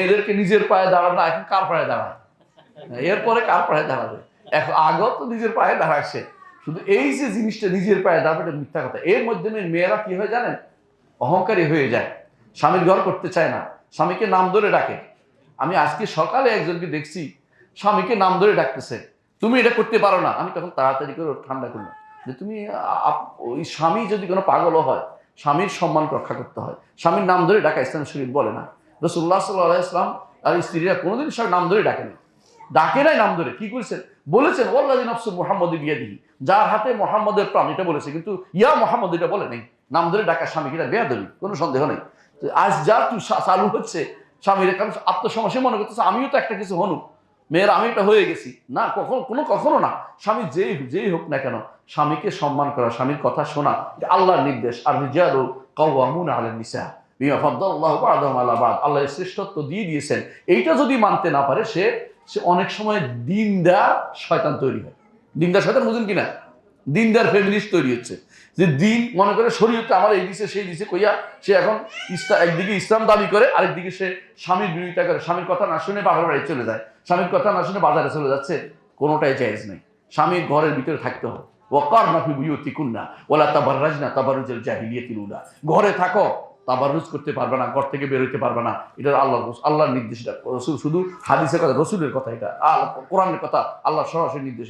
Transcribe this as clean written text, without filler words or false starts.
এদেরকে নিজের পায়ে দাঁড়ানো, এখন কার পায়ে দাঁড়ায়, এরপরে কার পায়ে দাঁড়াবে? এখন আগেও তো নিজের পায়ে দাঁড়াচ্ছে, শুধু এই যে জিনিসটা নিজের পায়ে দাঁড়াবে এটা মিথ্যা কথা। এর মাধ্যমে মেয়েরা কি হয় জানেন, অহংকারী হয়ে যায়, স্বামীর ঘর করতে চায় না, স্বামীকে নাম ধরে ডাকে। আমি আজকে সকালে একজনকে দেখছি স্বামীকে নাম ধরে ডাকতেছে, তুমি এটা করতে পারো না। আমি তখন তাড়াতাড়ি করে ঠান্ডা করলাম যে তুমি ওই স্বামী যদি কোনো পাগলও হয়, স্বামীর সম্মান রক্ষা করতে হয়। স্বামীর নাম ধরে ডাকা ইসলাম শরীফ বলে না। রাসূলুল্লাহ সাল্লাল্লাহু আলাইহি ওয়াসাল্লাম আর স্ত্রীরা কোনোদিন সব নাম ধরে ডাকেনি, ডাকে নাই নাম ধরে। কি করেছেন বলেছেন, ওয়াল্লাযী নাফসু মুহাম্মাদি বিয়াদিহি, যার হাতে মুহাম্মদের প্রাণ, এটা বলেছে, কিন্তু ইয়া মুহাম্মদ এটা বলে নাই। নাম ধরে ডাকা স্বামীকে এটা বেয়াদবি, কোনো সন্দেহ নেই। আজ যা চালু হচ্ছে স্বামীর, কারণ আত্মসমস্যা মনে করতেছে আমিও তো একটা কিছু হনু, মেয়ের আমি এটা হয়ে গেছি না, কখনো না। স্বামী যেই হোক না কেন, স্বামীকে সম্মান করা, স্বামীর কথা শোনা, এটা আল্লাহর নির্দেশ। আর রিজালু কাওয়ামুনা আলান নিসা বিমা ফাদ্দালাল্লাহু বা'দাহুম আলা বা'দ, আল্লাহ শ্রেষ্ঠত্ব দিয়ে দিয়েছেন। এইটা যদি মানতে না পারে সে অনেক সময় দিনদার শয়তান তৈরি হয়। দিনদার শয়তান বুঝুন কিনা, দিনদার ফেমিনিস্ট তৈরি হচ্ছে, যে দিন মনে করে শরীয়তে আমার এই দিছে সেই দিছে কইয়া সে এখন একদিকে ইসলাম দাবি করে, আরেকদিকে সে স্বামীর বিরোধিতা করে, স্বামীর কথা না শুনে বাবার বাড়ি চলে যায়, স্বামীর কথা না শুনে বাজারে চলে যাচ্ছে। কোনোটাই জায়েজ নেই। স্বামীর ঘরের ভিতরে থাকতে হবে। ওয়াকারনা ফি বুয়ুতিকুন্না ওয়ালা তাবাররাজনা তাবাররুজাল জাহিলিয়াতিল উলা, ঘরে থাকো, তাবাররুজ করতে পারবে না, ঘর থেকে বের হইতে পারবে না। এটা আল্লাহর নির্দেশ, শুধু হাদিসের কথা, রসুলের কথা, এটা কোরআনের কথা, আল্লাহ সরাসরি নির্দেশ।